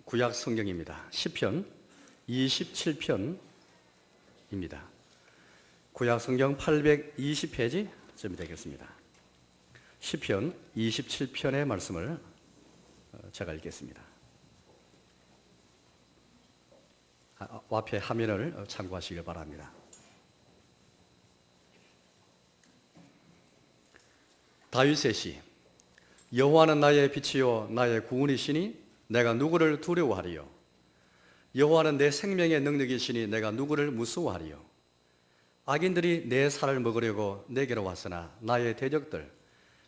구약 성경입니다. 시편 27편입니다. 구약 성경 820페이지쯤이 되겠습니다. 시편 27편의 말씀을 제가 읽겠습니다. 앞에 화면을 참고하시길 바랍니다. 다윗의 시. 여호와는 나의 빛이요 나의 구원이시니 내가 누구를 두려워하리요. 여호와는 내 생명의 능력이시니 내가 누구를 무서워하리요. 악인들이 내 살을 먹으려고 내게로 왔으나 나의 대적들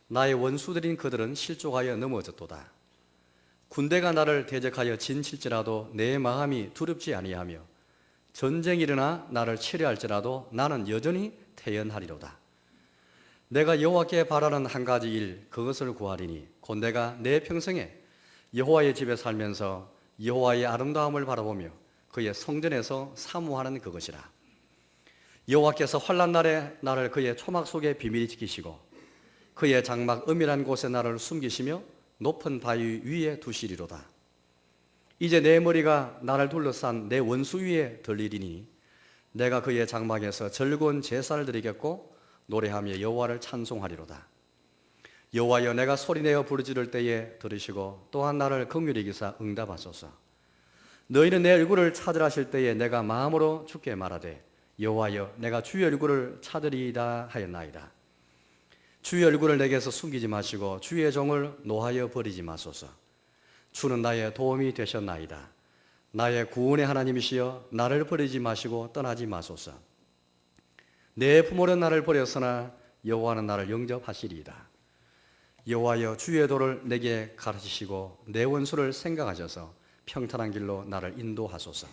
나의 원수들인 그들은 실족하여 넘어졌도다. 군대가 나를 대적하여 진칠지라도 내 마음이 두렵지 아니하며 전쟁이 일어나 나를 치려할지라도 나는 여전히 태연하리로다. 내가 여호와께 바라는 한 가지 일 그것을 구하리니 곧 내가 내 평생에 여호와의 집에 살면서 여호와의 아름다움을 바라보며 그의 성전에서 사모하는 그것이라. 여호와께서 환난 날에 나를 그의 초막 속에 비밀히 지키시고 그의 장막 은밀한 곳에 나를 숨기시며 높은 바위 위에 두시리로다. 이제 내 머리가 나를 둘러싼 내 원수 위에 들리리니 내가 그의 장막에서 즐거운 제사를 드리겠고 노래하며 여호와를 찬송하리로다. 여호와여 내가 소리내어 부르짖을 때에 들으시고 또한 나를 긍휼히 여기사 응답하소서. 너희는 내 얼굴을 찾으라 하실 때에 내가 마음으로 주께 말하되 여호와여 내가 주의 얼굴을 찾으리이다 하였나이다. 주의 얼굴을 내게서 숨기지 마시고 주의 종을 노하여 버리지 마소서. 주는 나의 도움이 되셨나이다. 나의 구원의 하나님이시여 나를 버리지 마시고 떠나지 마소서. 내 부모는 나를 버렸으나 여호와는 나를 영접하시리이다. 여호와여 주의 도를 내게 가르치시고 내 원수를 생각하셔서 평탄한 길로 나를 인도하소서.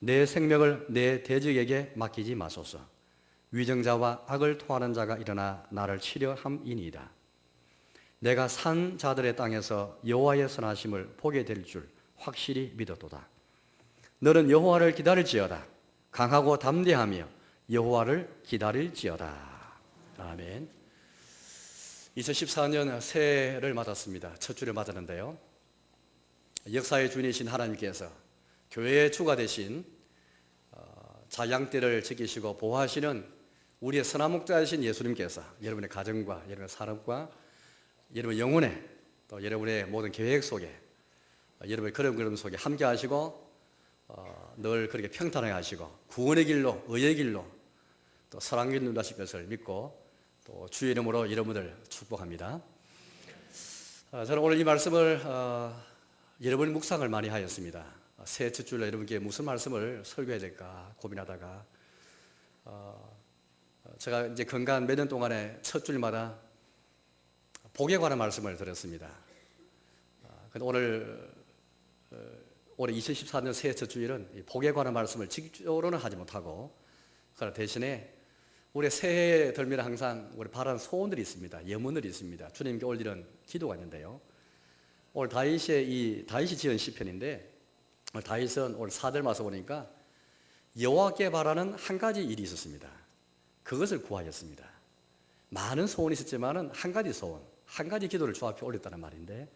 내 생명을 내 대적에게 맡기지 마소서. 위정자와 악을 토하는 자가 일어나 나를 치려 함이니이다. 내가 산 자들의 땅에서 여호와의 선하심을 보게 될 줄 확실히 믿었도다. 너는 여호와를 기다릴지어다. 강하고 담대하며 여호와를 기다릴지어다. 아멘. 2014년 새해를 맞았습니다. 첫 주를 맞았는데요. 역사의 주인이신 하나님께서 교회의 주가 되신 자양떼를 지키시고 보호하시는 우리의 선한목자이신 예수님께서 여러분의 가정과 여러분의 산업과 여러분의 영혼에 또 여러분의 모든 계획 속에 여러분의 걸음 속에 함께 하시고 늘 그렇게 평탄하게 하시고 구원의 길로 의의 길로 또 사랑의 길로 인도하실 것을 믿고 또 주의 이름으로 여러분들 축복합니다. 저는 오늘 이 말씀을 여러분 묵상을 많이 하였습니다. 새해 첫 주일에 여러분께 무슨 말씀을 설교해야 될까 고민하다가 제가 이제 건강 몇 년 동안에 첫 주일마다 복에 관한 말씀을 드렸습니다. 근데 올해 2014년 새해 첫 주일은 복에 관한 말씀을 직접으로는 하지 못하고 그러나 대신에 우리 새해에 들면 항상 우리 바라는 소원들이 있습니다. 염원들이 있습니다. 주님께 올리는 기도가 있는데요. 오늘 다윗이 지은 시편인데 다윗은 오늘 4절 말씀 보니까 여호와께 바라는 한 가지 일이 있었습니다. 그것을 구하였습니다. 많은 소원이 있었지만은 한 가지 소원, 한 가지 기도를 주 앞에 올렸다는 말인데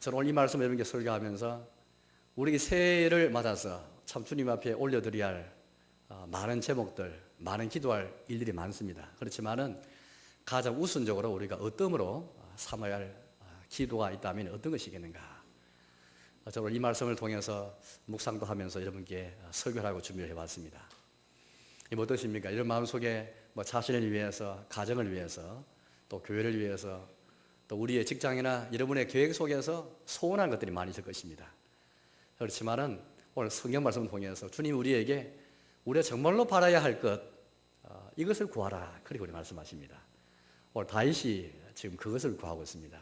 저는 오늘 이 말씀을 여러분께 설교하면서 우리 새해를 맞아서 참 주님 앞에 올려드려야 할 많은 제목들, 많은 기도할 일들이 많습니다. 그렇지만은 가장 우선적으로 우리가 어떠므로 삼아야 할 기도가 있다면 어떤 것이겠는가? 저는 이 말씀을 통해서 묵상도 하면서 여러분께 설교를 하고 준비를 해봤습니다. 이거 어떠십니까? 이런 마음속에 자신을 위해서, 가정을 위해서, 또 교회를 위해서, 또 우리의 직장이나 여러분의 계획 속에서 소원한 것들이 많이 있을 것입니다. 그렇지만은 오늘 성경 말씀을 통해서 주님 우리에게 우리가 정말로 바라야 할 것, 이것을 구하라. 그리고 우리 말씀하십니다. 오늘 다윗이 지금 그것을 구하고 있습니다.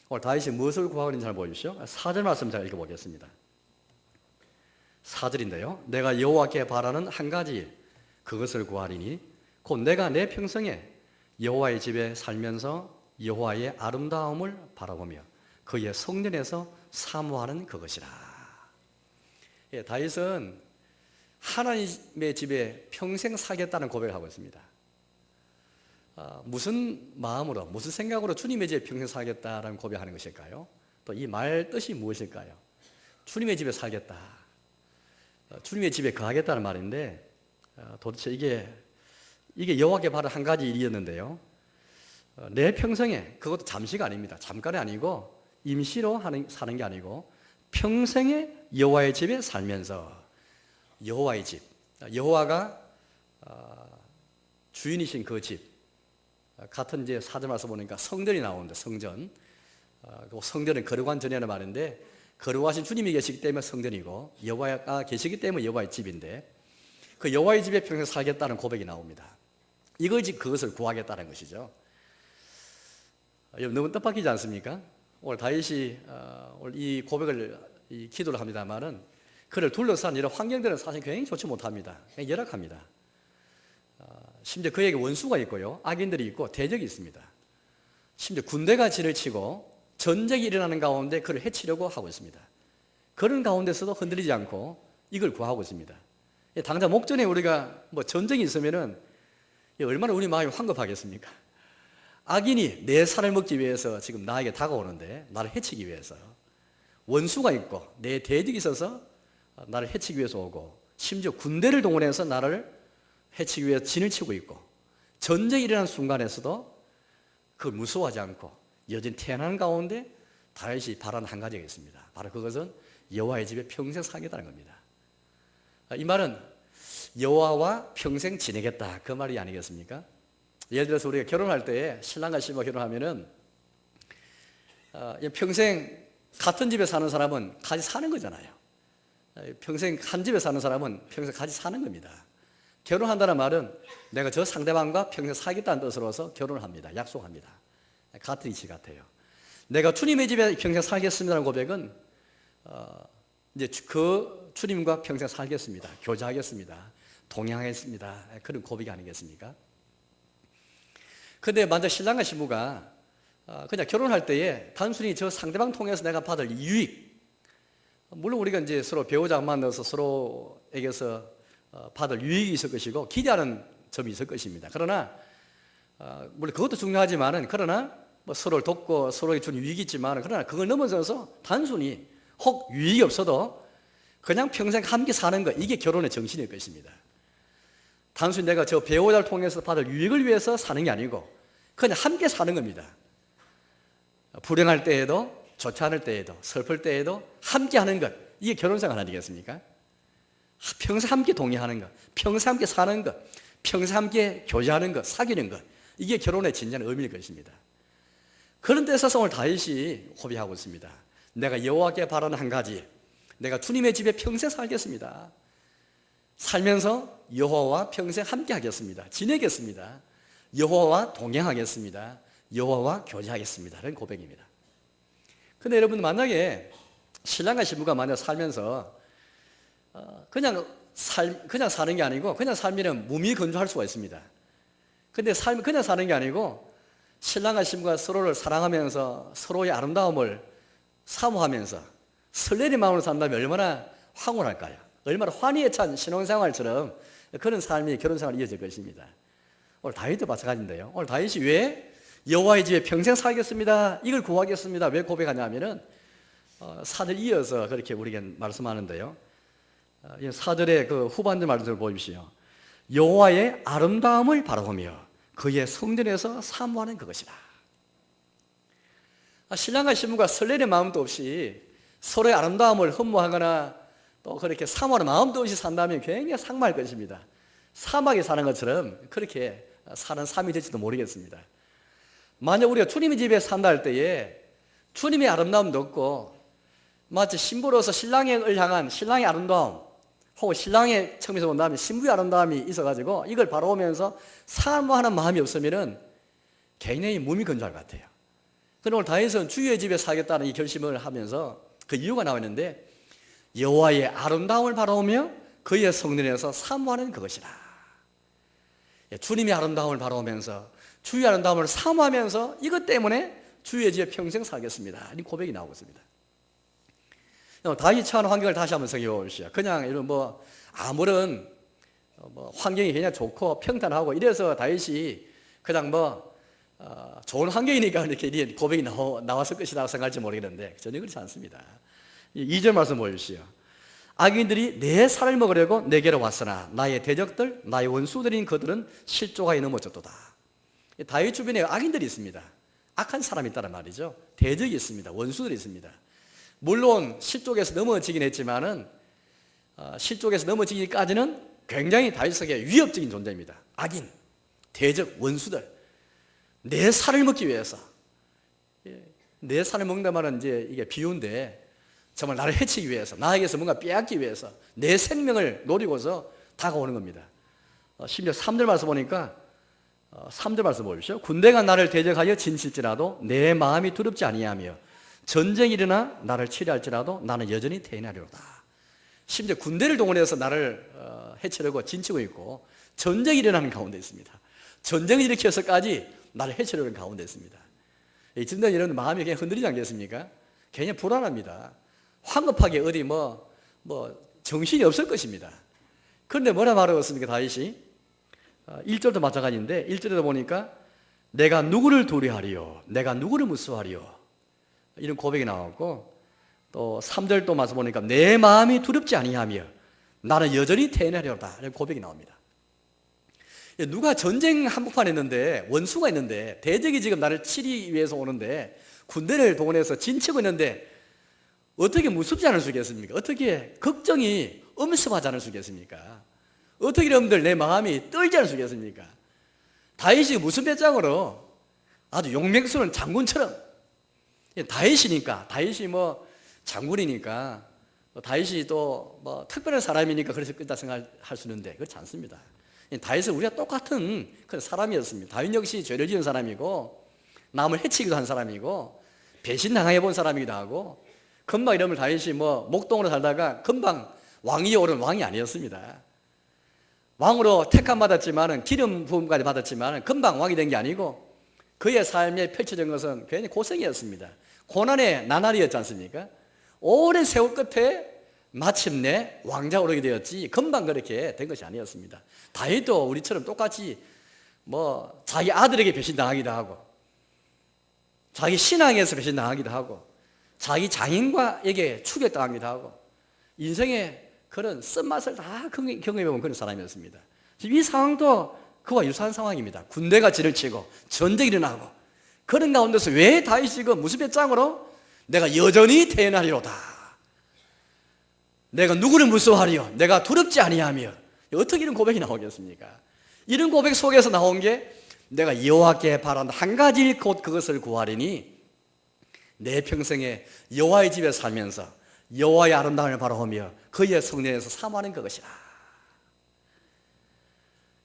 오늘 다윗이 무엇을 구하고 있는지 잘 보십시오. 4절 말씀 잘 읽어보겠습니다. 4절인데요. 내가 여호와께 바라는 한 가지 일, 그것을 구하리니 곧 내가 내 평생에 여호와의 집에 살면서 여호와의 아름다움을 바라보며 그의 성전에서 사모하는 그것이라. 예, 다윗은 하나님의 집에 평생 살겠다는 고백을 하고 있습니다. 무슨 마음으로, 무슨 생각으로 주님의 집에 평생 살겠다라는 고백하는 것일까요? 또 이 말 뜻이 무엇일까요? 주님의 집에 살겠다. 주님의 집에 거하겠다는 말인데 도대체 이게 여호와께 바른 한 가지 일이었는데요. 내 평생에 그것도 잠시가 아닙니다. 잠깐이 아니고 임시로 사는 게 아니고 평생에 여호와의 집에 살면서 여호와의 집, 여호와가 주인이신 그 집, 같은 이제 사전 말씀 보니까 성전이 나오는데 성전, 성전은 거룩한 전이라는 말인데 거룩하신 주님이 계시기 때문에 성전이고 여호와가 계시기 때문에 여호와의 집인데 그 여호와의 집에 평생 살겠다는 고백이 나옵니다. 그것을 구하겠다는 것이죠. 너무 뜻밖이지 않습니까? 오늘 다윗이 오늘 이 고백을 이 기도를 합니다만은 그를 둘러싼 이런 환경들은 사실 굉장히 좋지 못합니다. 굉장히 열악합니다. 심지어 그에게 원수가 있고요, 악인들이 있고 대적이 있습니다. 심지어 군대가 진을 치고 전쟁이 일어나는 가운데 그를 해치려고 하고 있습니다. 그런 가운데서도 흔들리지 않고 이걸 구하고 있습니다. 당장 목전에 우리가 뭐 전쟁이 있으면은 얼마나 우리 마음이 황급하겠습니까? 악인이 내 살을 먹기 위해서 지금 나에게 다가오는데 나를 해치기 위해서 원수가 있고 내 대적이 있어서 나를 해치기 위해서 오고 심지어 군대를 동원해서 나를 해치기 위해서 진을 치고 있고 전쟁이 일어나는 순간에서도 그걸 무서워하지 않고 여전히 태어나는 가운데 다윗이 바라는 한 가지가 있습니다. 바로 그것은 여호와의 집에 평생 살겠다는 겁니다. 이 말은 여호와와 평생 지내겠다 그 말이 아니겠습니까? 예를 들어서 우리가 결혼할 때 신랑과 신부가 결혼하면은 평생 같은 집에 사는 사람은 같이 사는 거잖아요. 평생 한 집에 사는 사람은 평생 같이 사는 겁니다. 결혼한다는 말은 내가 저 상대방과 평생 살겠다는 뜻으로서 결혼을 합니다. 약속합니다. 같은 이치 같아요. 내가 주님의 집에 평생 살겠습니다라는 고백은 이제 그 주님과 평생 살겠습니다. 교제하겠습니다. 동행하겠습니다. 그런 고백이 아니겠습니까? 그런데 만약 신랑과 신부가 그냥 결혼할 때에 단순히 저 상대방 통해서 내가 받을 유익, 물론 우리가 이제 서로 배우자 만나서 서로에게서 받을 유익이 있을 것이고 기대하는 점이 있을 것입니다. 그러나 물론 그것도 중요하지만은 그러나 뭐 서로를 돕고 서로에게 주는 유익이 있지만 그러나 그걸 넘어서서 단순히 혹 유익이 없어도 그냥 평생 함께 사는 것, 이게 결혼의 정신일 것입니다. 단순히 내가 저 배우자를 통해서 받을 유익을 위해서 사는 게 아니고 그냥 함께 사는 겁니다. 불행할 때에도 좋지 않을 때에도 슬플 때에도 함께 하는 것, 이게 결혼생활 아니겠습니까? 평생 함께 동행하는 것, 평생 함께 사는 것, 평생 함께 교제하는 것, 사귀는 것, 이게 결혼의 진정한 의미일 것입니다. 그런 데 있어서 오늘 다윗이 고백하고 있습니다. 내가 여호와께 바라는 한 가지, 내가 주님의 집에 평생 살겠습니다. 살면서 여호와와 평생 함께 하겠습니다. 지내겠습니다. 여호와와 동행하겠습니다. 여호와와 교제하겠습니다. 이런 고백입니다. 근데 여러분 만약에 신랑과 신부가 만약 살면서 그냥 사는 게 아니고 그냥 살면 무미건조할 수가 있습니다. 근데 그냥 사는 게 아니고 신랑과 신부가 서로를 사랑하면서 서로의 아름다움을 사모하면서 설레는 마음으로 산다면 얼마나 황홀할까요? 얼마나 환희에 찬 신혼생활처럼 그런 삶이 결혼생활이 이어질 것입니다. 오늘 다윗도 마찬가지인데요. 오늘 다윗이 왜 여호와의 집에 평생 살겠습니다, 이걸 구하겠습니다, 왜 고백하냐면은 사절 이어서 그렇게 우리에게 말씀하는데요. 사절의 그 후반절 말씀을 보십시오. 여호와의 아름다움을 바라보며 그의 성전에서 사모하는 그것이라. 신랑과 신부가 설레는 마음도 없이 서로의 아름다움을 흠모하거나 또 그렇게 사모하는 마음도 없이 산다면 굉장히 삭막할 것입니다. 사막에 사는 것처럼 그렇게 사는 삶이 될지도 모르겠습니다. 만약 우리가 주님의 집에 산다 할 때에 주님의 아름다움도 없고 마치 신부로서 신랑을 향한 신랑의 아름다움 혹은 신랑의 측면에서 본다면 신부의 아름다움이 있어가지고 이걸 바라보면서 사모하는 마음이 없으면 굉장히 무미건조할 것 같아요. 그런데 오늘 다윗은 주의 집에 살겠다는 이 결심을 하면서 그 이유가 나와 있는데 여호와의 아름다움을 바라보며 그의 성전에서 사모하는 그것이라. 주님의 아름다움을 바라보면서 주의 아름다움을 사모하면서 이것 때문에 주의 집에 평생 살겠습니다, 이 고백이 나오고 있습니다. 다윗이 처한 환경을 다시 한번 생각해 보십시오. 그냥 이런 아무런 환경이 그냥 좋고 평탄하고 이래서 다윗이 그냥 좋은 환경이니까 이렇게 고백이 나왔을 것이라고 생각할지 모르겠는데 전혀 그렇지 않습니다. 2절 말씀 보십시오. 악인들이 내 살을 먹으려고 내게로 왔으나 나의 대적들 나의 원수들인 그들은 실족하여 넘어졌도다. 다윗 주변에 악인들이 있습니다. 악한 사람이 있다는 말이죠. 대적이 있습니다. 원수들이 있습니다. 물론 실족에서 넘어지긴 했지만은 실족에서 넘어지기까지는 굉장히 다윗에게 위협적인 존재입니다. 악인, 대적, 원수들. 내 살을 먹기 위해서. 내 살을 먹는다 말은 이제 이게 비유인데 정말 나를 해치기 위해서, 나에게서 뭔가 빼앗기 위해서 내 생명을 노리고서 다가오는 겁니다. 심지어 3절 말씀 보니까 3절 말씀 보십시오. 군대가 나를 대적하여 진칠지라도 내 마음이 두렵지 아니하며 전쟁이 일어나 나를 치료할지라도 나는 여전히 태인하리로다. 심지어 군대를 동원해서 나를 해치려고 진치고 있고 전쟁이 일어나는 가운데 있습니다. 전쟁을 일으켜서까지 나를 해치려는 가운데 있습니다. 이 진단 여러분 마음이 그냥 흔들리지 않겠습니까? 굉장히 불안합니다. 황급하게 어디 정신이 없을 것입니다. 그런데 뭐라 말하고 있습니까? 다윗이 1절도 마찬가지인데 1절에도 보니까 내가 누구를 두려하리요 내가 누구를 무서워하리요 이런 고백이 나왔고 또 3절 또 말씀 보니까 내 마음이 두렵지 아니하며 나는 여전히 태어나려다 이런 고백이 나옵니다. 누가 전쟁 한복판 했는데 원수가 있는데 대적이 지금 나를 치기 위해서 오는데 군대를 동원해서 진치고 있는데 어떻게 무섭지 않을 수 있겠습니까? 어떻게 걱정이 엄습하지 않을 수 있겠습니까? 어떻게 여러분들 내 마음이 떨지 않을 수 있겠습니까? 다윗이 무슨 배짱으로 아주 용맹스러운 장군처럼 다윗이니까 다윗이 장군이니까 다윗이 또 특별한 사람이니까 그래서 그렇다 생각할 수 있는데 그렇지 않습니다. 다윗은 우리가 똑같은 그런 사람이었습니다. 다윗 역시 죄를 지은 사람이고 남을 해치기도 한 사람이고 배신당해 본 사람이기도 하고 금방 이러면 다윗이 목동으로 살다가 금방 왕위에 오른 왕이 아니었습니다. 왕으로 택함 받았지만은 기름 부음까지 받았지만은 금방 왕이 된 게 아니고 그의 삶에 펼쳐진 것은 굉장히 고생이었습니다. 고난의 나날이었지 않습니까? 오랜 세월 끝에 마침내 왕자가 오르게 되었지 금방 그렇게 된 것이 아니었습니다. 다윗도 우리처럼 똑같이 자기 아들에게 배신당하기도 하고 자기 신앙에서 배신당하기도 하고 자기 장인과에게 추격당하기도 하고 인생의 그런 쓴맛을 다 경험해본 그런 사람이었습니다. 지금 이 상황도 그와 유사한 상황입니다. 군대가 진을 치고 전쟁이 일어나고 그런 가운데서 왜 다윗이 무슨 배짱으로 내가 여전히 태어나리로다 내가 누구를 무서워하리요 내가 두렵지 아니하며 어떻게 이런 고백이 나오겠습니까? 이런 고백 속에서 나온 게 내가 여호와께 바란 한 가지 곧 그것을 구하리니 내 평생에 여호와의 집에 살면서 여호와의 아름다움을 바라보며 그의 성전에서 사모하는 그것이라.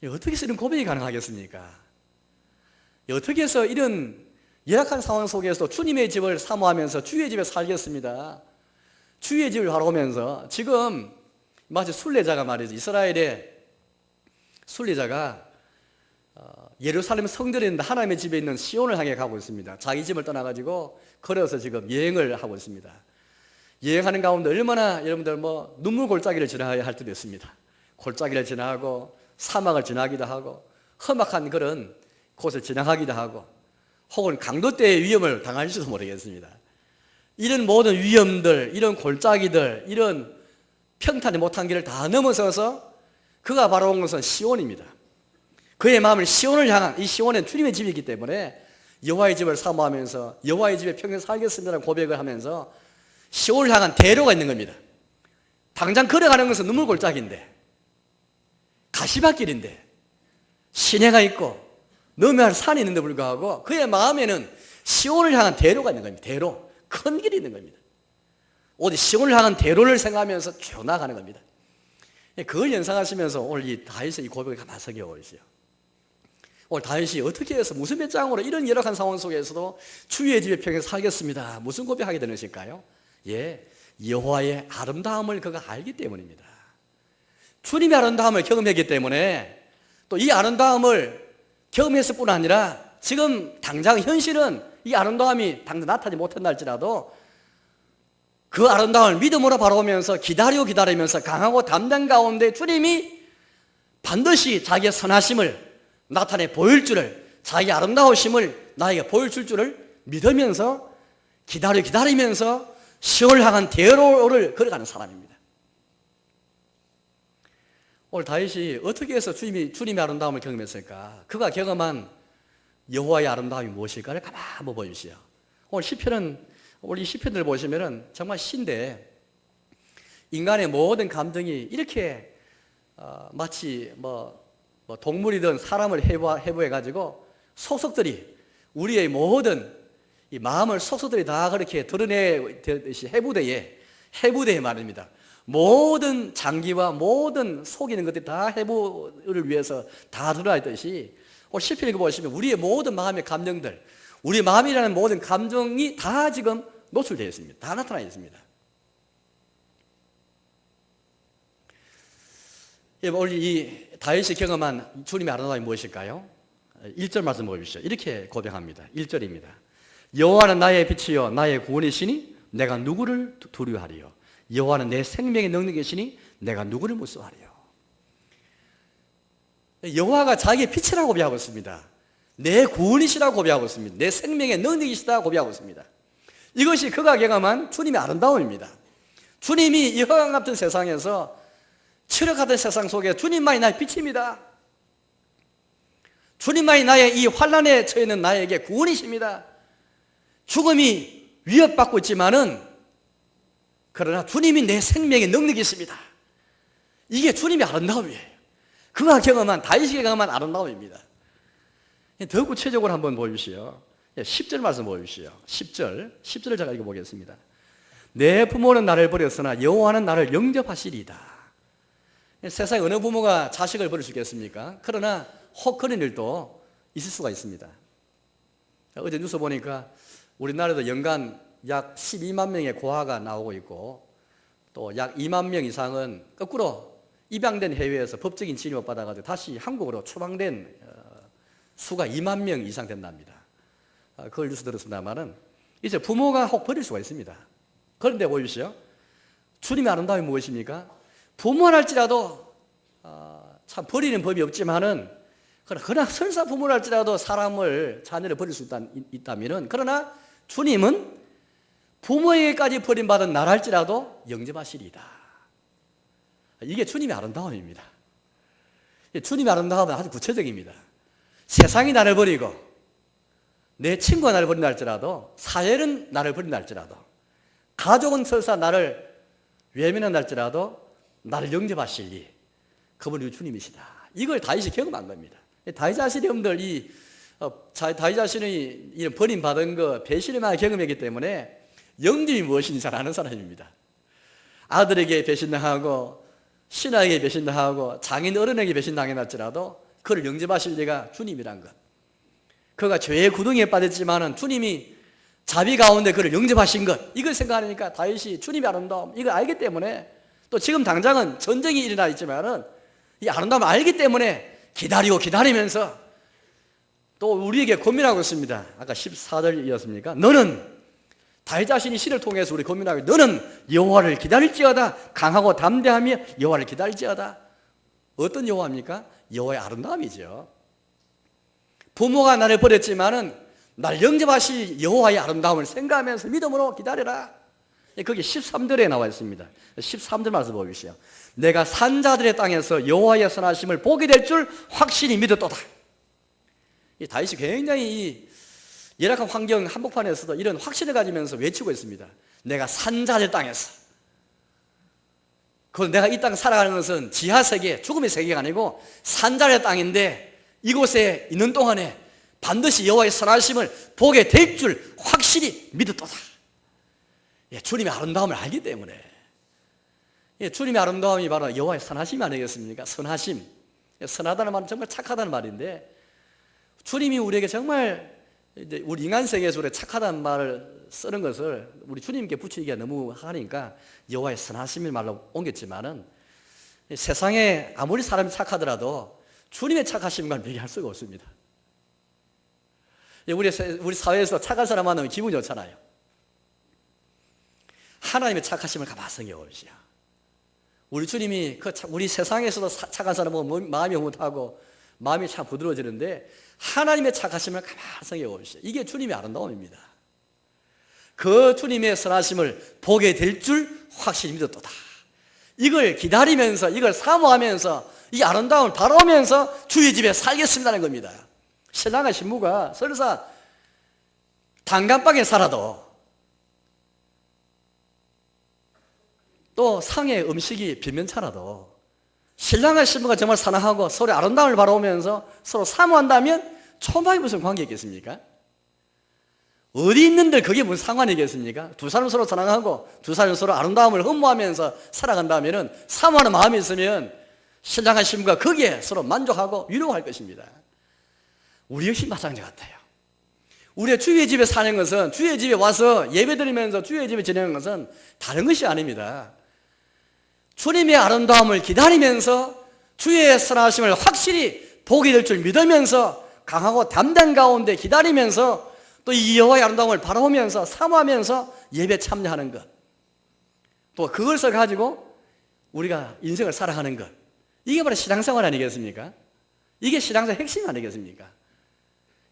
어떻게 해서 이런 고백이 가능하겠습니까? 어떻게 해서 이런 열악한 상황 속에서 주님의 집을 사모하면서 주의 집에 살겠습니다. 주의 집을 바라보면서 지금 마치 순례자가 말이죠. 이스라엘의 순례자가 예루살렘 성전에 있는 하나님의 집에 있는 시온을 향해 가고 있습니다. 자기 집을 떠나가지고 걸어서 지금 여행을 하고 있습니다. 여행하는 가운데 얼마나 여러분들 눈물 골짜기를 지나야 할 때도 있습니다. 골짜기를 지나고 사막을 지나기도 하고 험악한 그런 곳을 지나가기도 하고 혹은 강도때의 위험을 당할지도 모르겠습니다. 이런 모든 위험들, 이런 골짜기들, 이런 평탄히 못한 길을 다 넘어서서 그가 바라본 것은 시온입니다. 그의 마음을 시온을 향한, 이 시온은 주님의 집이기 때문에 여호와의 집을 사모하면서 여호와의 집에 평생 살겠습니다라는 고백을 하면서 시온을 향한 대로가 있는 겁니다. 당장 걸어가는 것은 눈물 골짜기인데 가시밭길인데 시내가 있고 너무한 산이 있는데 불구하고 그의 마음에는 시온을 향한 대로가 있는 겁니다. 대로, 큰 길이 있는 겁니다. 오직 시온을 향한 대로를 생각하면서 쭉 나가는 겁니다. 그걸 연상하시면서 오늘 이 다윗의 이 고백을 가만히 새겨보세요. 오늘 다윗이 어떻게 해서 무슨 배짱으로 이런 열악한 상황 속에서도 주의 집에 평생 살겠습니다. 무슨 고백하게 되는 것일까요? 여호와의 아름다움을 그가 알기 때문입니다. 주님의 아름다움을 경험했기 때문에 또 이 아름다움을 경험했을 뿐 아니라 지금 당장 현실은 이 아름다움이 당장 나타나지 못한다 할지라도 그 아름다움을 믿음으로 바라보면서 기다리면서 강하고 담대한 가운데 주님이 반드시 자기의 선하심을 나타내 보일 줄을, 자기 아름다우심을 나에게 보여줄 줄을 믿으면서 기다리면서 시온을 향한 대로를 걸어가는 사람입니다. 오늘 다윗이 어떻게 해서 주님의 아름다움을 경험했을까? 그가 경험한 여호와의 아름다움이 무엇일까를 가만히 한번 보여주시오. 오늘 이 시편을 보시면은 정말 시인데, 인간의 모든 감정이 이렇게 마치 동물이든 사람을 해부해가지고 속속들이 우리의 모든 이 마음을 속속들이 다 그렇게 드러내듯이 해부대에 말입니다. 모든 장기와 모든 속이는 것들이 다 해부를 위해서 다 드러나있듯이 오늘 시편 읽어보시면 우리의 모든 마음의 감정들, 우리 마음이라는 모든 감정이 다 지금 노출되어 있습니다. 다 나타나 있습니다. 오늘 이 다윗이 경험한 주님의 아름다움이 무엇일까요? 1절 말씀 보십시오. 이렇게 고백합니다. 1절입니다. 여호와는 나의 빛이요 나의 구원이시니 내가 누구를 두려워하리요. 여호와는 내 생명의 능력이시니 내가 누구를 무서워하리요. 여호와가 자기의 빛이라고 고백하고 있습니다. 내 구원이시라고 고백하고 있습니다. 내 생명의 능력이시다고 고백하고 있습니다. 이것이 그가 경험한 주님의 아름다움입니다. 주님이 이 흑암 같은 세상에서 추력 같은 세상 속에 주님만이 나의 빛입니다. 주님만이 나의 이 환난에 처해 있는 나에게 구원이십니다. 죽음이 위협받고 있지만은 그러나 주님이 내 생명의 능력이 있습니다. 이게 주님의 아름다움이에요. 그가 경험한, 다윗이 경험한 아름다움입니다. 더 구체적으로 한번 보여주시오. 10절 말씀 보여주시오. 10절을 제가 읽어보겠습니다. 내 부모는 나를 버렸으나 여호와는 나를 영접하시리이다. 세상에 어느 부모가 자식을 버릴 수 있겠습니까? 그러나 혹 그런 일도 있을 수가 있습니다. 어제 뉴스 보니까 우리나라에도 연간 약 12만 명의 고아가 나오고 있고 또 약 2만 명 이상은 거꾸로 입양된 해외에서 법적인 진료를 받아가지고 다시 한국으로 추방된 수가 2만 명 이상 된답니다. 그걸 뉴스 들었습니다만은 이제 부모가 혹 버릴 수가 있습니다. 그런데 보십시오. 주님의 아름다움이 무엇입니까? 부모를 할지라도 참 버리는 법이 없지만은 그러나 설사 부모를 할지라도 자녀를 버릴 수 있다면은 그러나 주님은 부모에게까지 버림받은 나를 할지라도 영접하시리이다. 이게 주님의 아름다움입니다. 주님의 아름다움은 아주 구체적입니다. 세상이 나를 버리고 내 친구가 나를 버린다 할지라도, 사회는 나를 버린다 할지라도, 가족은 설사 나를 외면한다 할지라도 나를 영접하시리. 그분이 주님이시다. 이걸 다윗이 경험한 겁니다. 다윗 자신이 여러분들 다윗 자신이 이런 버림받은 거, 배신을 많이 경험했기 때문에 영접이 무엇인지 잘 아는 사람입니다. 아들에게 배신당하고 신하에게 배신당하고 장인 어른에게 배신당해놨지라도 그를 영접하실 리가 주님이란 것. 그가 죄의 구덩이에 빠졌지만은 주님이 자비 가운데 그를 영접하신 것, 이걸 생각하니까 다윗이 주님의 아름다움 이걸 알기 때문에, 또 지금 당장은 전쟁이 일어나 있지만은 이 아름다움을 알기 때문에 기다리면서 또 우리에게 고민하고 있습니다. 아까 14절이었습니까? 너는 다윗 자신이 시를 통해서 우리 고민하고, 너는 여호와를 기다릴지어다. 강하고 담대하며 여호와를 기다릴지어다. 어떤 여호와입니까? 여호와의 아름다움이죠. 부모가 나를 버렸지만은 날 영접하실 여호와의 아름다움을 생각하면서 믿음으로 기다려라. 거기 13절에 나와 있습니다. 13절 말씀 보십시오. 내가 산자들의 땅에서 여호와의 선하심을 보게 될 줄 확실히 믿었도다. 이 다윗이 굉장히 열악한 환경 한복판에서도 이런 확신을 가지면서 외치고 있습니다. 내가 산자들 땅에서, 내가 이 땅 살아가는 것은 지하세계, 죽음의 세계가 아니고 산자의 땅인데 이곳에 있는 동안에 반드시 여호와의 선하심을 보게 될 줄 확실히 믿었도다. 주님의 아름다움을 알기 때문에. 주님의 아름다움이 바로 여호와의 선하심이 아니겠습니까? 선하심. 선하다는 말은 정말 착하다는 말인데, 주님이 우리에게 정말 우리 인간 세계에서 우리 착하다는 말을 쓰는 것을 우리 주님께 붙이기가 너무 하니까 여호와의 선하심을 말로 옮겼지만은, 세상에 아무리 사람이 착하더라도 주님의 착하심과는 비교할 수가 없습니다. 우리 사회에서 착한 사람 만나면 기분이 좋잖아요. 하나님의 착하심을 가만히 생각해보시오. 우리 주님이 우리 세상에서도 착한 사람 보면 마음이 흐뭇하고 마음이 참 부드러워지는데 하나님의 착하심을 가만히 생각해 보십시오. 이게 주님의 아름다움입니다. 그 주님의 선하심을 보게 될 줄 확실히 믿었도다. 이걸 기다리면서 이걸 사모하면서 이 아름다움을 바라보면서 주의 집에 살겠습니다는 겁니다. 신랑과 신부가 설사 단칸방에 살아도 또 상의 음식이 변면차라도 신랑과 신부가 정말 사랑하고 서로 아름다움을 바라보면서 서로 사모한다면 초막이 무슨 관계 있겠습니까? 어디 있는들 그게 무슨 상관이겠습니까? 두 사람 서로 사랑하고 두 사람 서로 아름다움을 흠모하면서 살아간다면 사모하는 마음이 있으면 신랑과 신부가 거기에 서로 만족하고 위로할 것입니다. 우리 역시 마찬가지 같아요. 우리가 주의 집에 사는 것은 주의 집에 와서 예배드리면서 주의 집에 지내는 것은 다른 것이 아닙니다. 주님의 아름다움을 기다리면서 주의 선하심을 확실히 보게 될 줄 믿으면서 강하고 담대한 가운데 기다리면서 또 이 여호와의 아름다움을 바라보면서 사모하면서 예배 참여하는 것, 또 그것을 가지고 우리가 인생을 살아가는 것, 이게 바로 신앙생활 아니겠습니까? 이게 신앙생활 핵심 아니겠습니까?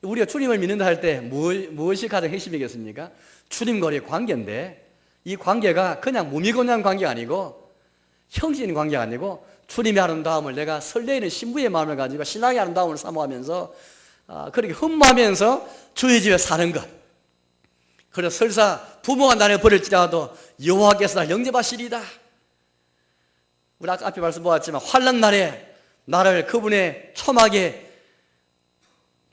우리가 주님을 믿는다 할 때 무엇이 가장 핵심이겠습니까? 주님과의 관계인데 이 관계가 그냥 무미건조한 관계가 아니고 형식인 관계가 아니고 주님의 아름다움을 내가 설레이는 신부의 마음을 가지고 신랑의 아름다움을 사모하면서 그렇게 흠모하면서 주의 집에 사는 것. 그래서 설사 부모가 나를 버릴지라도 여호와께서 나를 영접하시리이다. 우리 아까 앞에 말씀 보았지만 환난 날에 나를 그분의 초막에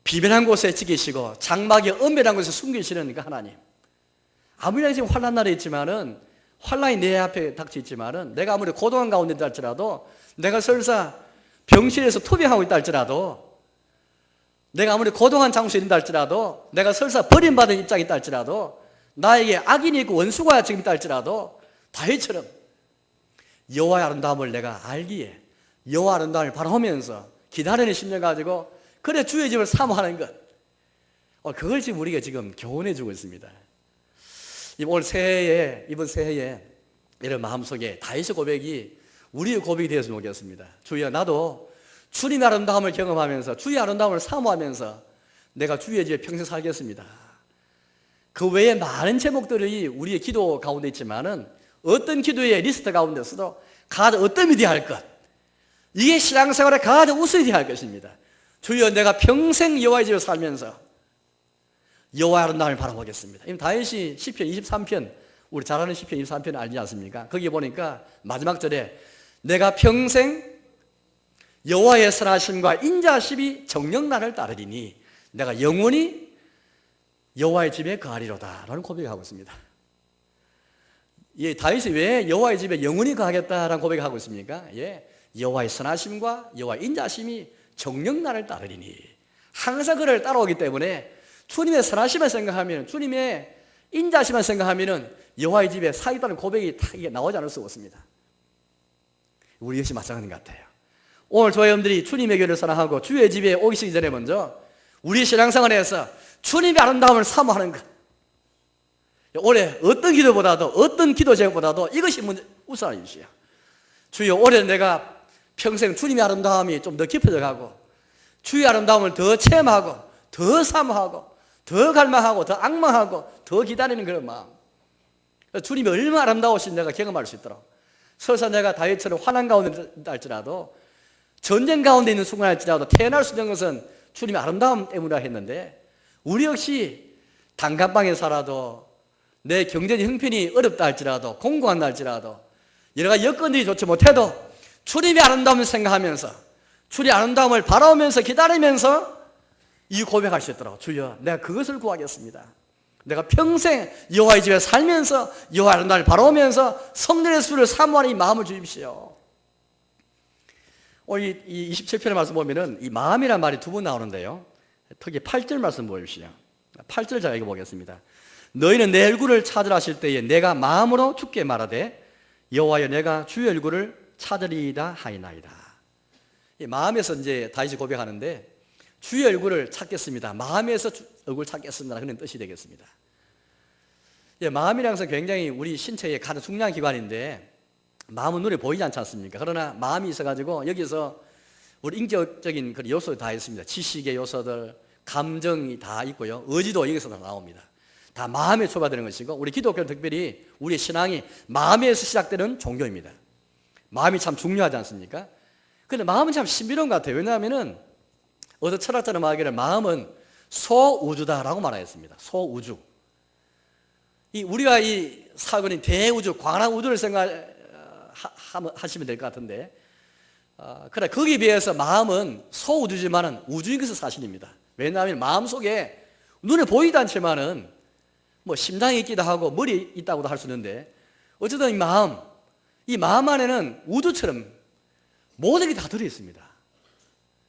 비밀한 곳에 지키시고 장막의 은밀한 곳에 숨기시는 그 하나님. 아무리 지금 환난 날에 있지만은 환난이 내 앞에 닥쳐 있지만은 내가 아무리 고독한 가운데 있다 할지라도 내가 설사 병실에서 투병하고 있다 할지라도 내가 아무리 고독한 장소에 있다 할지라도 내가 설사 버림받은 입장에 있다 할지라도 나에게 악인이 있고 원수가 지금 있다 할지라도 다윗처럼 여호와의 아름다움을 내가 알기에 여호와 아름다움을 바라보면서 기다리는 심령 가지고 그래 주의 집을 사모하는 것, 그걸 지금 우리가 지금 교훈해 주고 있습니다. 이번 새해에 이런 마음속에 다윗의 고백이 우리의 고백이 되었으면 좋겠습니다. 주여, 나도 주님의 아름다움을 경험하면서 주의 아름다움을 사모하면서 내가 주의 집에 평생 살겠습니다. 그 외에 많은 제목들이 우리의 기도 가운데 있지만은 어떤 기도의 리스트 가운데서도 가장 어떤 믿어야 할 것, 이게 신앙생활에 가장 우선이 되어야 할 것입니다. 주여, 내가 평생 여호와의 집에 살면서 여호와의 아름다움을 바라보겠습니다. 다윗이 시편 23편, 우리 잘 아는 시편 23편 알지 않습니까? 거기 보니까 마지막 절에 내가 평생 여호와의 선하심과 인자심이 정녕 나를 따르리니 내가 영원히 여호와의 집에 거하리로다 라는 고백을 하고 있습니다. 다윗이 왜 여호와의 집에 영원히 거하겠다라는 고백을 하고 있습니까? 여호와의 선하심과 여호와의 인자심이 정녕 나를 따르리니, 항상 그를 따라오기 때문에 주님의 선하심을 생각하면, 주님의 인자심을 생각하면 여호와의 집에 살겠다는 고백이 이게 나오지 않을 수 없습니다. 우리 역시 마찬가지인 것 같아요. 오늘 저희 여러분들이 주님의 교회를 사랑하고 주의 집에 오기 전에 먼저 우리 신앙생활에서 주님의 아름다움을 사모하는 것, 올해 어떤 기도보다도 어떤 기도 제목보다도 이것이 우선이시요. 주여, 올해 내가 평생 주님의 아름다움이 좀 더 깊어져 가고 주의 아름다움을 더 체험하고 더 사모하고 더 갈망하고 더 악망하고 더 기다리는 그런 마음, 주님이 얼마나 아름다우신 내가 경험할 수 있도록, 설사 내가 다윗처럼 환난 가운데 있다 할지라도 전쟁 가운데 있는 순간 할지라도 태어날 수 있는 것은 주님의 아름다움 때문이라 했는데, 우리 역시 단칸방에 살아도 내 경제적 형편이 어렵다 할지라도 공고한다 할지라도 여러 가지 여건들이 좋지 못해도 주님의 아름다움을 생각하면서 주님의 아름다움을 바라보면서 기다리면서 이 고백할 수 있도록, 주여, 내가 그것을 구하겠습니다. 내가 평생 여호와의 집에 살면서 여호와의 아름다움을 바라보면서 성전의 수를 사모하는 이 마음을 주십시오. 오늘 이 27편의 말씀 보면은 이 마음이라는 말이 두 번 나오는데요, 특히 8절 말씀 보십시오. 8절 제가 읽어보겠습니다. 너희는 내 얼굴을 찾으라 하실 때에 내가 마음으로 주께 말하되 여호와여, 내가 주의 얼굴을 찾으리이다 하이나이다. 이 마음에서 이제 다윗이 고백하는데 주의 얼굴을 찾겠습니다. 마음에서 얼굴 찾겠습니다. 그런 뜻이 되겠습니다. 마음이라는 것은 굉장히 우리 신체의 가장 중요한 기관인데 마음은 눈에 보이지 않지 않습니까? 그러나 마음이 있어가지고 여기서 우리 인격적인 그런 요소도 다 있습니다. 지식의 요소들, 감정이 다 있고요. 의지도 여기서 다 나옵니다. 다 마음에 초과되는 것이고, 우리 기독교는 특별히 우리의 신앙이 마음에서 시작되는 종교입니다. 마음이 참 중요하지 않습니까? 근데 마음은 참 신비로운 것 같아요. 왜냐하면은 어떤 철학자는 말하기를 마음은 소우주다라고 말하였습니다. 소우주. 우리가 이 사건인 대우주, 광활한 우주를 생각하시면 될 것 같은데, 그래 거기에 비해서 마음은 소우주지만은 우주인 것은 사실입니다. 왜냐하면 마음 속에 눈에 보이지 않지만은 뭐 심장이 있기도 하고 머리 있다고도 할 수 있는데, 어쨌든 이 마음 안에는 우주처럼 모든 게 다 들어있습니다.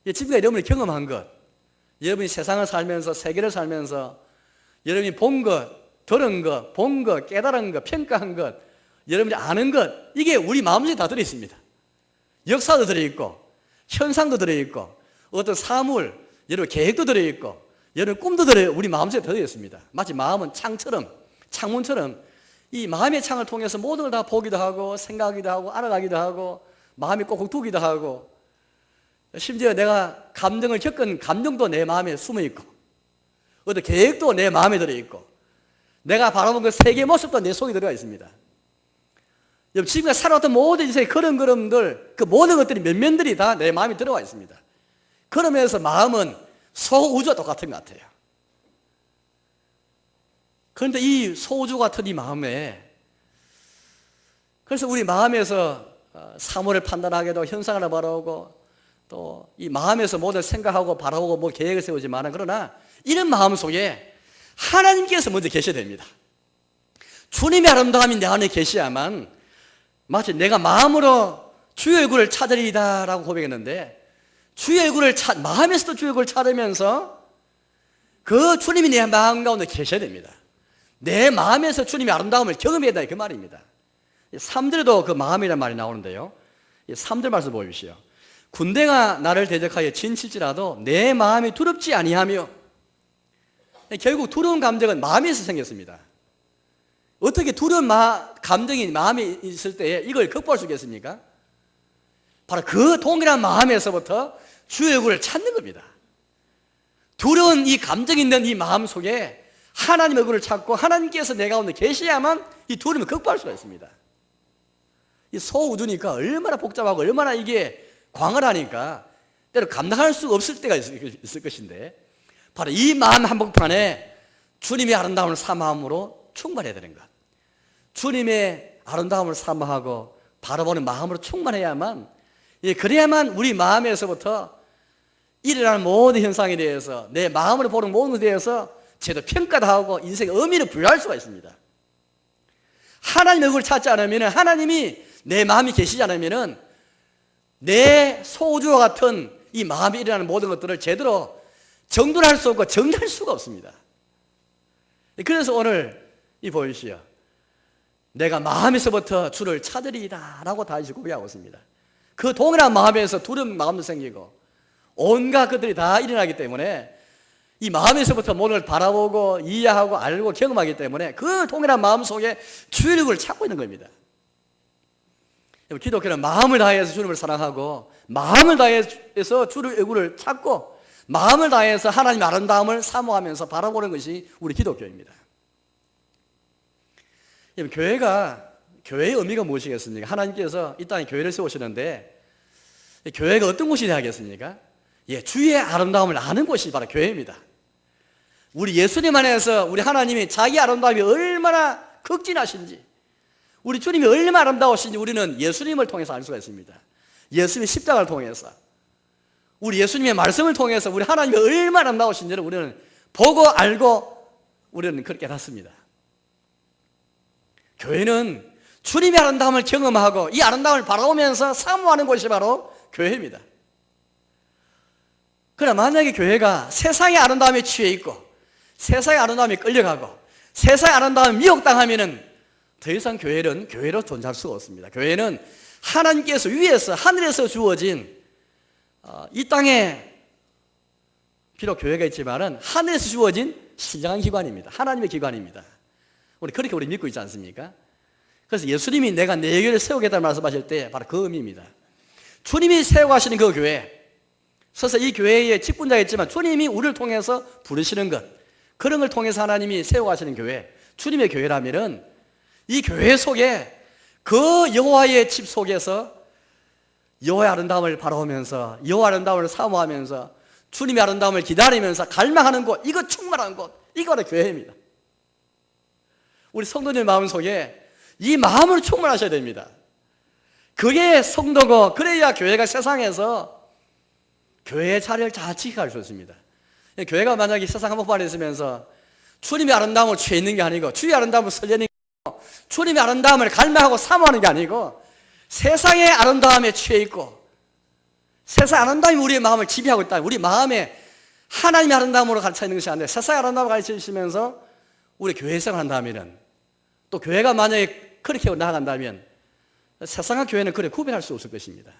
지금까지 여러분이 경험한 것, 여러분이 세상을 살면서, 세계를 살면서 여러분이 본 것, 들은 것, 본 것, 깨달은 것, 평가한 것, 여러분이 아는 것, 이게 우리 마음속에 다 들어있습니다. 역사도 들어있고, 현상도 들어있고, 어떤 사물, 여러분 계획도 들어있고, 여러분 꿈도 우리 마음속에 들어있습니다. 마치 마음은 창문처럼 이 마음의 창을 통해서 모든 걸 다 보기도 하고, 생각하기도 하고, 알아가기도 하고, 마음이 꼭꼭 두기도 하고, 심지어 내가 감정을 겪은 감정도 내 마음에 숨어있고, 어떤 계획도 내 마음에 들어있고, 내가 바라본 그 세계의 모습도 내 속에 들어가 있습니다. 지금까지 살아왔던 모든 인생의 걸음걸음들, 그 모든 것들이 면면들이 다 내 마음에 들어가 있습니다. 그러면서 마음은 소우주와 똑같은 것 같아요. 그런데 이 소우주 같은 이 마음에, 그래서 우리 마음에서 사물을 판단하게도, 현상을 바라보고, 또 이 마음에서 모든 생각하고 바라보고 뭐 계획을 세우지만, 그러나 이런 마음 속에 하나님께서 먼저 계셔야 됩니다. 주님의 아름다움이 내 안에 계셔야만, 마치 내가 마음으로 주의 얼굴을 찾으리다라고 고백했는데, 주의 얼굴을 마음에서도 주의 얼굴을 찾으면서 그 주님이 내 마음 가운데 계셔야 됩니다. 내 마음에서 주님의 아름다움을 경험해야 된다, 그 말입니다. 3절에도 그 마음이라는 말이 나오는데요, 3절 말씀 보십시오. 군대가 나를 대적하여 진칠지라도 내 마음이 두렵지 아니하며. 결국 두려운 감정은 마음에서 생겼습니다. 어떻게 두려운 감정이 마음에 있을 때 이걸 극복할 수 있겠습니까? 바로 그 동일한 마음에서부터 주의 얼굴을 찾는 겁니다. 두려운 이 감정이 있는 이 마음 속에 하나님 얼굴을 찾고 하나님께서 내 가운데 계셔야만 이 두려움을 극복할 수가 있습니다. 이 소우주니까 얼마나 복잡하고 얼마나 이게 광활하니까 때로 감당할 수 없을 때가 있을 것인데, 바로 이 마음 한복판에 주님의 아름다움을 사모함으로 충만해야 되는 것, 주님의 아름다움을 사모하고 바라보는 마음으로 충만해야만, 그래야만 우리 마음에서부터 일어나는 모든 현상에 대해서, 내 마음으로 보는 모든 것에 대해서 제대로 평가도 하고 인생의 의미를 부여할 수가 있습니다. 하나님 얼굴을 찾지 않으면, 하나님이 내 마음이 계시지 않으면 내 소주와 같은 이 마음이 일어나는 모든 것들을 제대로 정돈할 수 없고 정리할 수가 없습니다. 그래서 오늘 보십시오. 내가 마음에서부터 주를 찾으리이다 라고 다시 고백하고 있습니다. 그 동일한 마음에서 두려운 마음도 생기고 온갖 것들이 다 일어나기 때문에, 이 마음에서부터 모든 걸 바라보고 이해하고 알고 경험하기 때문에 그 동일한 마음 속에 주의 얼굴을 찾고 있는 겁니다. 기독교는 마음을 다해서 주님을 사랑하고, 마음을 다해서 주의 얼굴을 찾고, 마음을 다해서 하나님의 아름다움을 사모하면서 바라보는 것이 우리 기독교입니다. 교회의 의미가 무엇이겠습니까? 하나님께서 이 땅에 교회를 세우시는데, 교회가 어떤 곳이 되겠습니까? 주의 아름다움을 아는 곳이 바로 교회입니다. 우리 예수님 안에서 우리 하나님이 자기 아름다움이 얼마나 극진하신지, 우리 주님이 얼마나 아름다우신지 우리는 예수님을 통해서 알 수가 있습니다. 예수님의 십자가를 통해서, 우리 예수님의 말씀을 통해서 우리 하나님이 얼마나 아름다우신지를 우리는 보고 알고 우리는 그렇게 알았습니다. 교회는 주님의 아름다움을 경험하고 이 아름다움을 바라보면서 사모하는 곳이 바로 교회입니다. 그러나 만약에 교회가 세상의 아름다움에 취해 있고 세상의 아름다움에 끌려가고 세상의 아름다움에 미혹당하면은 더 이상 교회는 교회로 존재할 수가 없습니다. 교회는 하나님께서 위에서 하늘에서 주어진 이 땅에 비록 교회가 있지만은 하늘에서 주어진 신령한 기관입니다. 하나님의 기관입니다. 그렇게 우리 믿고 있지 않습니까? 그래서 예수님이 내가 내 교회를 세우겠다는 말씀하실 때 바로 그 의미입니다. 주님이 세워가시는 그 교회, 서서 이 교회에 직분자가 있지만 주님이 우리를 통해서 부르시는 것, 그런 걸 통해서 하나님이 세워가시는 교회, 주님의 교회라면은 이 교회 속에 그 여호와의 집 속에서 여호와의 아름다움을 바라보면서 여호와의 아름다움을 사모하면서 주님의 아름다움을 기다리면서 갈망하는 곳, 이거 충만한 곳, 이거 바로 교회입니다. 우리 성도님의 마음속에 이 마음을 충만하셔야 됩니다. 그게 성도고, 그래야 교회가 세상에서 교회의 자리를 잘 지켜갈 수 있습니다. 교회가 만약에 세상 한복판에 있으면서 주님의 아름다움을 취해 있는 게 아니고 주의 아름다움을 설레는 게 아니고 주님의 아름다움을 갈망하고 사모하는 게 아니고 세상의 아름다움에 취해 있고 세상 아름다움이 우리의 마음을 지배하고 있다. 우리 마음에 하나님의 아름다움으로 가르쳐 있는 것이 아닌데 세상의 아름다움을 가르쳐 주시면서 우리 교회 생활 한다면, 또 교회가 만약에 그렇게 나아간다면 세상과 교회는 그래 구별할 수 없을 것입니다.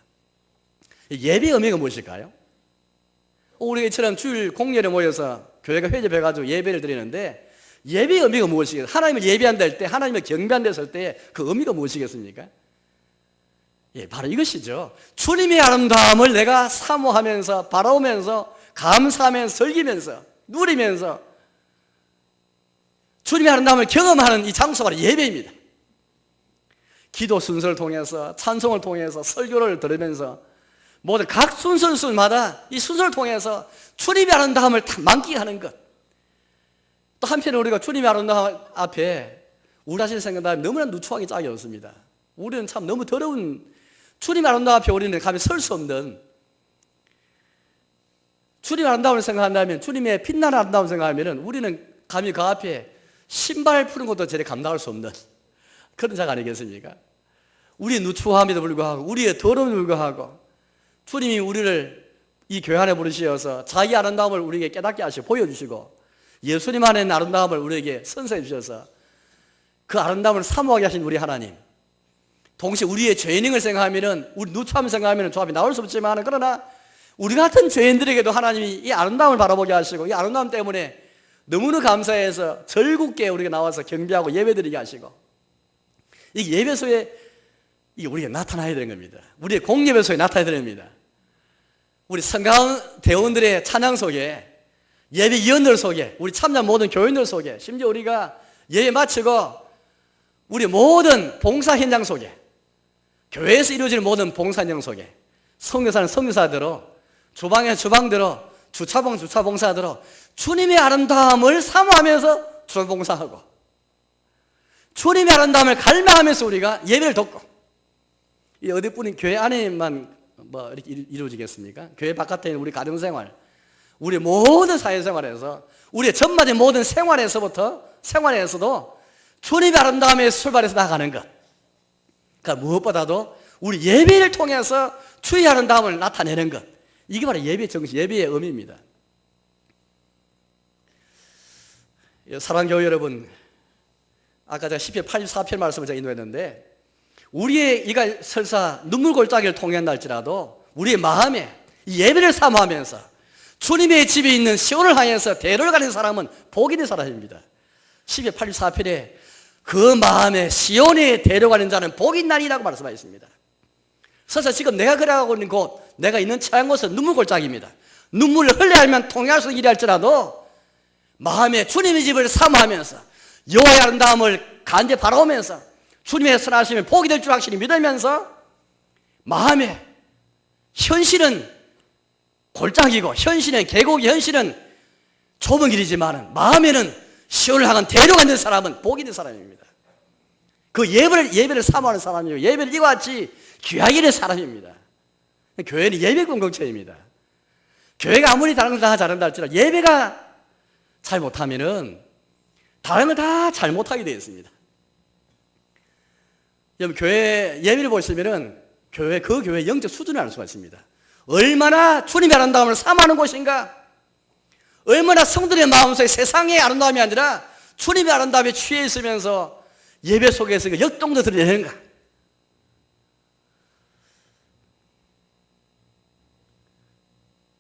예배의 의미가 무엇일까요? 우리가 이처럼 주일 공예에 모여서 교회가 회집해가지고 예배를 드리는데 예배의 의미가 무엇이겠어요? 하나님을 예배한다 할 때, 하나님을 경배한다 했을 때 그 의미가 무엇이겠습니까? 예, 바로 이것이죠. 주님의 아름다움을 내가 사모하면서 바라보면서 감사하면서 즐기면서 누리면서 주님의 아름다움을 경험하는 이 장소가 예배입니다. 기도 순서를 통해서 찬송을 통해서 설교를 들으면서 모든 각 순서마다 이 순서를 통해서 주님의 아름다움을 만끽하는 것. 또 한편에 우리가 주님의 아름다움 앞에 우리 자신을 생각하면 너무나 누추하기 짝이 없습니다. 우리는 참 너무 더러운, 주님의 아름다움 앞에 우리는 감히 설 수 없는, 주님의 아름다움을 생각한다면, 주님의 빛나는 아름다움을 생각하면 우리는 감히 그 앞에 신발 푸는 것도 저리 감당할 수 없는 그런 자가 아니겠습니까? 우리의 누추함에도 불구하고 우리의 더러움에도 불구하고 주님이 우리를 이 교회 안에 부르시어서 자기 아름다움을 우리에게 깨닫게 하시고 보여주시고 예수님 안에 있는 아름다움을 우리에게 선사해 주셔서 그 아름다움을 사모하게 하신 우리 하나님, 동시에 우리의 죄인을 생각하면, 우리 누추함을 생각하면 조합이 나올 수 없지만, 그러나 우리 같은 죄인들에게도 하나님이 이 아름다움을 바라보게 하시고 이 아름다움 때문에 너무나 감사해서 절굳게 우리가 나와서 경배하고 예배드리게 하시고, 이 예배소에 이게 우리가 나타나야 되는 겁니다. 우리의 공예배소에 나타나야 됩니다. 우리 성가운 대원들의 찬양 속에, 예배 위원들 속에, 우리 참여 모든 교인들 속에, 심지어 우리가 예배 마치고 우리 모든 봉사 현장 속에, 교회에서 이루어지는 모든 봉사 현장 속에, 선교사는 선교사대로, 주방에 주방대로, 주차봉사대로 주님의 아름다움을 사모하면서 주봉사하고 주님의 아름다움을 갈망하면서 우리가 예배를 돕고, 이 어디뿐인 교회 안에만 뭐 이렇게 이루어지겠습니까? 교회 바깥에 있는 우리 가정생활, 우리 모든 사회생활에서, 우리의 전반적인 모든 생활에서도 주님의 아름다움에 출발해서 나가는 것. 그러니까 무엇보다도 우리 예배를 통해서 주의 아름다움을 나타내는 것. 이게 바로 예배 정신, 예배의 의미입니다. 사랑교회 여러분, 아까 제가 시편 84편 말씀을 제가 인도했는데, 우리의 이가 설사 눈물골짜기를 통한다 할지라도 우리의 마음에 이 예배를 사모하면서 주님의 집에 있는 시온을 향해서 대로를 가는 사람은 복이 있는 사람입니다. 시편 84편에 그 마음에 시온에 데려가는 자는 복이 있나니라고 말씀하셨습니다. 그래서 지금 내가 걸어가고 있는 곳, 내가 있는 처한 곳은 눈물골짜기입니다. 눈물을 흘려야 하면 통해할 수 있는 일이 할지라도 마음에 주님의 집을 사모하면서 여호와의 아름다움을 간절히 바라보면서 주님의 선하심이 복이 될 줄 확실히 믿으면서 마음에, 현실은 골짜기고 현실은 계곡이, 현실은 좁은 길이지만 마음에는 시온을 향한 대로가 있는 사람은 복이 있는 사람입니다. 그 예배를 사모하는 사람이고 예배를 이와 같이 귀하게 하는 사람입니다. 교회는 예배 공동체입니다. 교회가 아무리 다른 걸 다 잘한다 할지라도 예배가 잘 못하면은 다른 걸 다 잘못하게 되어 있습니다. 여러분, 교회 예배를 보시면은 그 교회의 영적 수준을 알 수가 있습니다. 얼마나 주님의 아름다움을 사모하는 곳인가, 얼마나 성도의 마음속에 세상의 아름다움이 아니라 주님의 아름다움에 취해 있으면서 예배 속에서 그 역동도 드러내는가.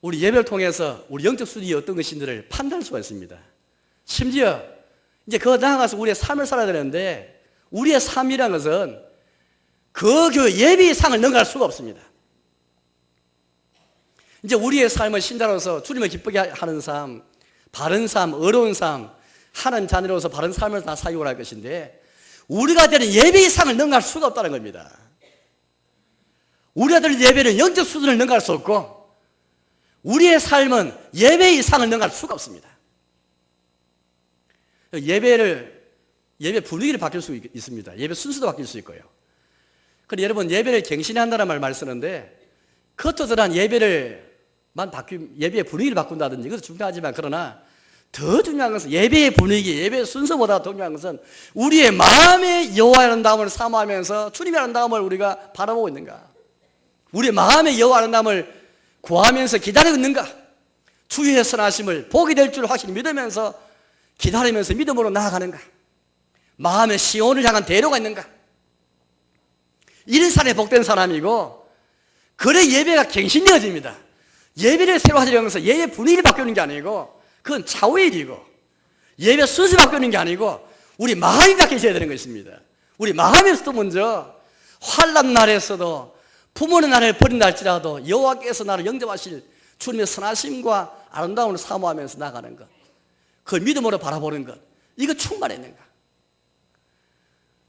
우리 예배를 통해서 우리 영적 수준이 어떤 것인지를 판단할 수가 있습니다. 심지어 이제 그 나아가서 우리의 삶을 살아야 되는데, 우리의 삶이라는 것은 그 교회 예배의 상을 능가할 수가 없습니다. 이제 우리의 삶을 신자로서 주님을 기쁘게 하는 삶, 바른 삶, 어려운 삶, 하나님 자녀로서 바른 삶을 다 사용을 할 것인데, 우리가 드리는 예배 이상을 능가할 수가 없다는 겁니다. 우리가 드리는 예배는 영적 수준을 능가할 수 없고, 우리의 삶은 예배 이상을 능가할 수가 없습니다. 예배 분위기를 바뀔 수 있습니다. 예배 순서도 바뀔 수 있고요. 그런데 여러분, 예배를 갱신해야 한다는 말 쓰는데, 겉으로는 예배의 분위기를 바꾼다든지, 이것도 중요하지만, 그러나 더 중요한 것은 예배의 분위기, 예배의 순서보다 더 중요한 것은 우리의 마음의 여호와의 아름다움을 사모하면서 주님의 아름다움을 우리가 바라보고 있는가? 우리의 마음의 여호와의 아름다움을 구하면서 기다리고 있는가? 주의 선하심을 보게 될 줄 확실히 믿으면서 기다리면서 믿음으로 나아가는가? 마음의 시온을 향한 대로가 있는가? 이런 사람이 복된 사람이고, 그래 예배가 갱신되어집니다. 예배를 새로 하려고 해서 예배 분위기를 바꾸는 게 아니고, 그건 차후의 일이고, 예배 순서 바꾸는 게 아니고 우리 마음이 바뀌어야 되는 것입니다. 우리 마음에서도 먼저 환난 날에서도 부모의 나를 버린다 할지라도 여호와께서 나를 영접하실 주님의 선하심과 아름다움을 사모하면서 나가는 것, 그걸 믿음으로 바라보는 것, 이거 충만했는가?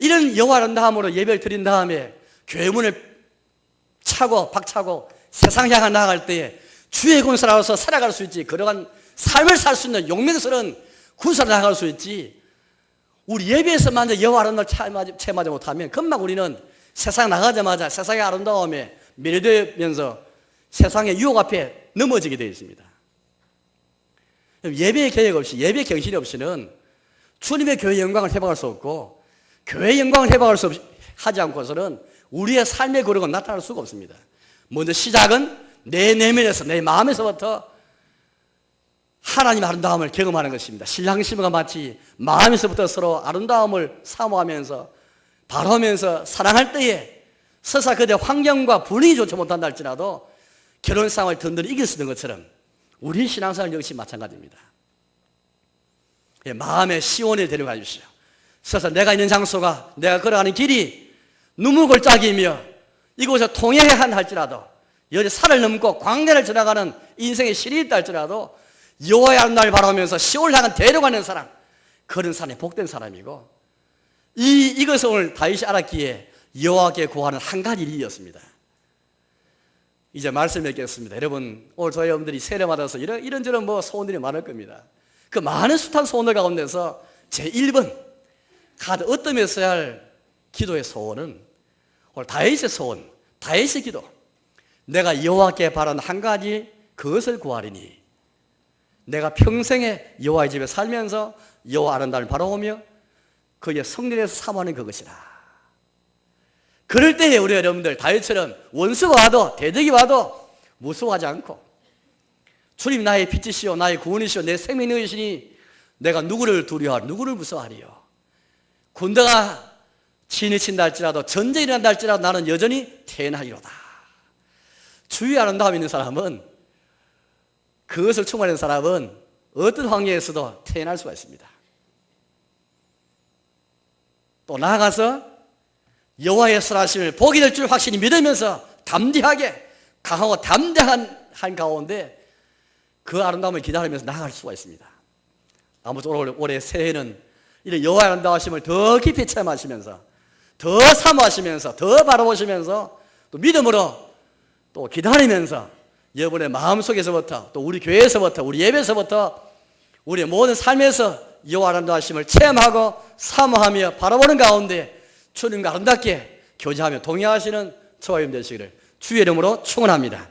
이런 여호와 아름다움으로 예배를 드린 다음에 교회 문을 차고 박차고 세상 향해 나아갈 때에 주의 군사로서 살아갈 수 있지, 그러한 삶을 살 수 있는 용맹스러운 군사로 나아갈 수 있지, 우리 예배에서만 여호와 아름다움을 체험하지 못하면 금방 우리는 세상 나가자마자 세상의 아름다움에 매료되면서 세상의 유혹 앞에 넘어지게 되어 있습니다. 예배의 계획 없이, 예배 경신이 없이는 주님의 교회의 영광을 회복할 수 없고, 교회의 영광을 회복할 수 하지 않고서는 우리의 삶의 거룩은 나타날 수가 없습니다. 먼저 시작은 내 내면에서, 내 마음에서부터 하나님의 아름다움을 경험하는 것입니다. 신랑 신부가 마치 마음에서부터 서로 아름다움을 사모하면서 바라면서 사랑할 때에 서사 그대 환경과 분위기 좋지 못한다 할지라도 결혼상을 든든히 이길 수 있는 것처럼 우리 신앙생활 역시 마찬가지입니다. 마음의 시온을 데려가 주십시오. 서서 내가 있는 장소가, 내가 걸어가는 길이 눈물골짜기이며 이곳에 통해야 한다 할지라도, 여기 산을 넘고 광야를 지나가는 인생의 실이 있다 할지라도 여호와의 아름다움을 바라보면서 시온을 향한 데려가는 사람, 그런 사람이 복된 사람이고, 이것을 오늘 다윗이 알았기에 여호와께 구하는 한 가지 일이었습니다. 이제 말씀 맺겠습니다. 여러분, 오늘 저희 여러분들이 세례 받아서 이런저런 소원들이 많을 겁니다. 그 많은 숱한 소원들 가운데서 제1번 가드 어떠며 써야 할 기도의 소원은 오늘 다윗의 소원, 다윗의 기도, 내가 여호와께 바라는 한 가지, 그것을 구하리니 내가 평생에 여호와의 집에 살면서 여호와 아름다움을 바라보며 그의 성전에서 사모하는 그것이라. 그럴 때에 우리 여러분들 다윗처럼 원수가 와도 대적이 와도 무서워하지 않고, 주님 나의 빛이시오, 나의 구원이시오, 내 생명이 너희시니 내가 누구를 두려워하리, 누구를 무서워하리요. 군대가 진을 친다 할지라도, 전쟁이 일어난다 할지라도 나는 여전히 태어나리로다. 주의 아름다움 있는 사람은, 그것을 충만한 사람은 어떤 환경에서도 태어날 수가 있습니다. 또 나아가서 여호와의 선하심을 보게 될 줄 확실히 믿으면서 담대하게, 강하고 담대한 가운데 그 아름다움을 기다리면서 나아갈 수가 있습니다. 아무쪼록 올해 새해는 이런 여호와의 아름다우심을 더 깊이 체험하시면서, 더 사모하시면서, 더 바라보시면서, 또 믿음으로 또 기다리면서 여러분의 마음속에서부터, 또 우리 교회에서부터, 우리 예배에서부터 우리의 모든 삶에서 여호와 아름다우심을 체험하고 사모하며 바라보는 가운데 주님과 아름답게 교제하며 동행하시는 저와 여러분 되시기를 주의 이름으로 축원합니다.